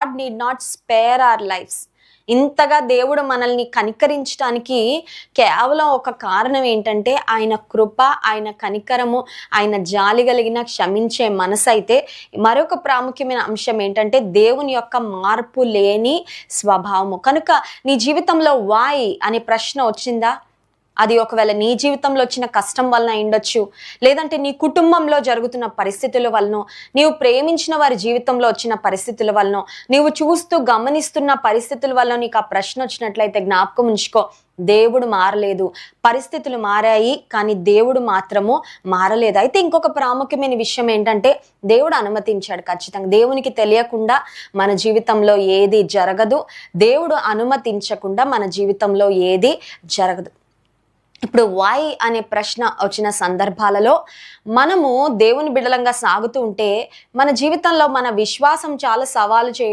God need not spare our lives. ఇంతగా దేవుడు మనల్ని కనికరించడానికి కేవలం ఒక కారణం ఏంటంటే ఆయన కృప, ఆయన కనికరము, ఆయన జాలి కలిగిన క్షమించే మనసు అయితే. మరొక ప్రాముఖ్యమైన అంశం ఏంటంటే దేవుని యొక్క మార్పు లేని స్వభావము. కనుక నీ జీవితంలో వై అనే ప్రశ్న వచ్చిందా? అది ఒకవేళ నీ జీవితంలో వచ్చిన కష్టం వలన అయిండొచ్చు, లేదంటే నీ కుటుంబంలో జరుగుతున్న పరిస్థితుల వలన, నీవు ప్రేమించిన వారి జీవితంలో వచ్చిన పరిస్థితుల వలన, నీవు చూస్తూ గమనిస్తున్న పరిస్థితుల వల్ల నీకు ఆ ప్రశ్న వచ్చినట్లయితే జ్ఞాపకం ఉంచుకో, దేవుడు మారలేదు. పరిస్థితులు మారాయి కానీ దేవుడు మాత్రము మారలేదు. అయితే ఇంకొక ప్రాముఖ్యమైన విషయం ఏంటంటే దేవుడు అనుమతించాడు. ఖచ్చితంగా దేవునికి తెలియకుండా మన జీవితంలో ఏది జరగదు. దేవుడు అనుమతించకుండా మన జీవితంలో ఏది జరగదు. ఇప్పుడు వై అనే ప్రశ్న వచ్చిన సందర్భాలలో మనము దేవుని బిడ్డలంగా సాగుతూ ఉంటే మన జీవితంలో మన విశ్వాసం చాలా సవాలు చేయబడుతుంది.